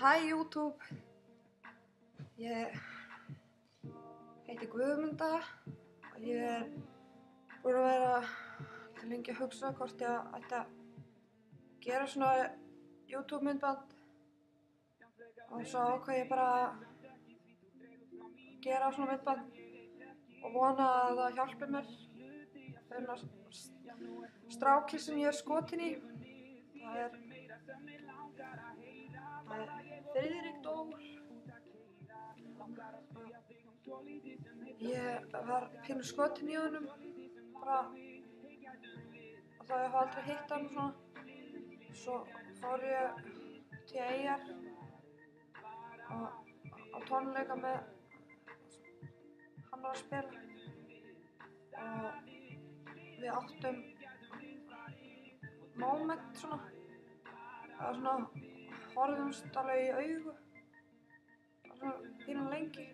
Hæ YouTube, ég heiti Guðmunda og ég er búin að vera lengi að hugsa hvort ég ætti að gera svona YouTube myndband og svo ákvað ég bara að gera svona myndband og vona að það hjálpi mér að finna stráki sem ég er skotin í. Það er Friðrik Dór. Ég var pínu skotin í honum bara og það hef aldrei hitt hann og svona. Svo fór ég til Eyjar og á tónleika með hann var að spila og við áttum moment svona. Það var svona horfðumst alveg í augu svona pínu lengi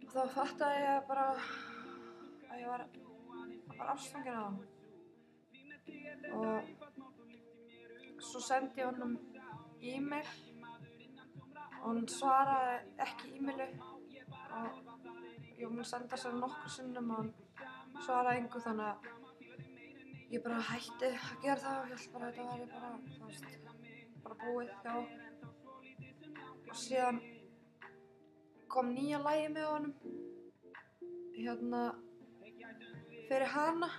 og þá fattaði ég bara að ég var ástfangin af hann og svo sendi ég honum e-mail og hann svaraði ekki e-maili og ég var búin að senda sér nokkur sinnum og hann svaraði engu, þannig að ég bara hætti að gera það og ég held bara að þetta væri bara, þú veist, bara búið hjá og síðan kom nýja lagið með honum fyrir hana.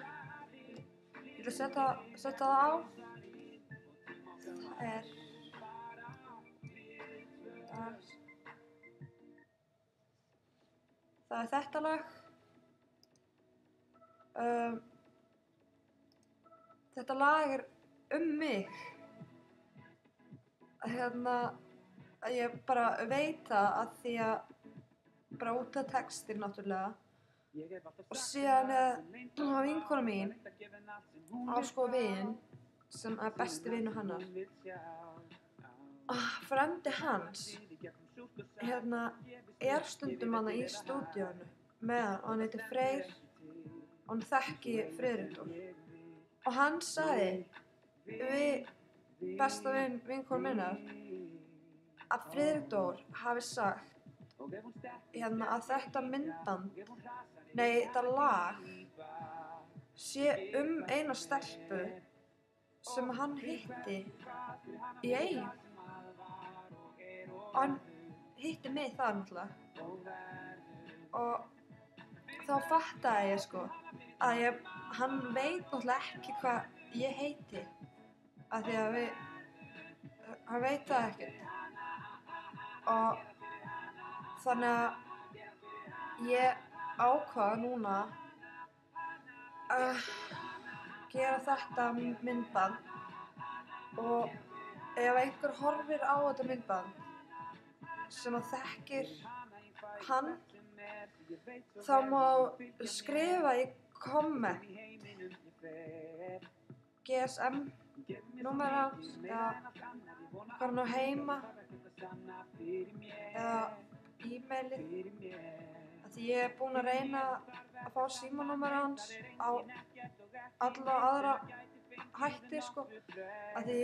Ég ætla að setja það á. Það er þetta lag. Þetta lag er mig. Að ég bara veit það að því að bara út af textin náttúrulega og síðan var vinkona mín á sko vin sem er besti vinur hennar. Frendi hans er stundum hana í stúdíónu með hann og hann heitir Freyr og hann þekki Friðrik Dór og hann sagði við besta vinkonu minnar að Friðrik Dór hafi sagt að þetta myndband, þetta lag sé eina stelpu sem hann hitti í Eyjum og hann hitti mig þar náttúrulega og þá fattaði ég sko að hann veit náttúrulega ekki hvað ég heiti af því að hann veit það ekkert og þannig að ég ákvað núna að gera þetta myndband og ef einhver horfir á þetta myndband sem að þekkir hann þá má skrifa í komment GSM númer hans eða hvað hann á heima eða e-mailið af því ég er búin að reyna að fá símanúmer hans á alla aðra hætti sko af því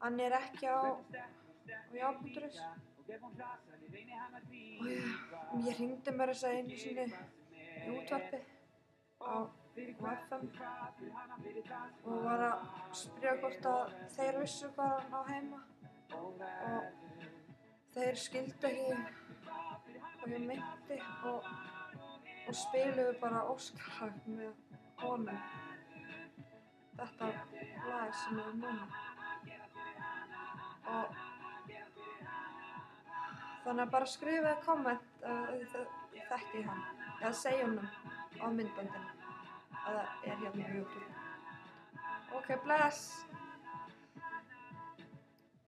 hann er ekki á já.is og ég hringdi mér þess að einu sinni í útvarpi á FM og var að spyrja hvort að þeir vissu hvað hann á heima og þeir skildu ekki hvað ég meinti og spiluðu bara óskalag með honum þetta lag sem er núna og þannig að bara skrifaði komment að þekki hann eða segja honum á myndbandinu að það er hérna á YouTube. Ok, bless!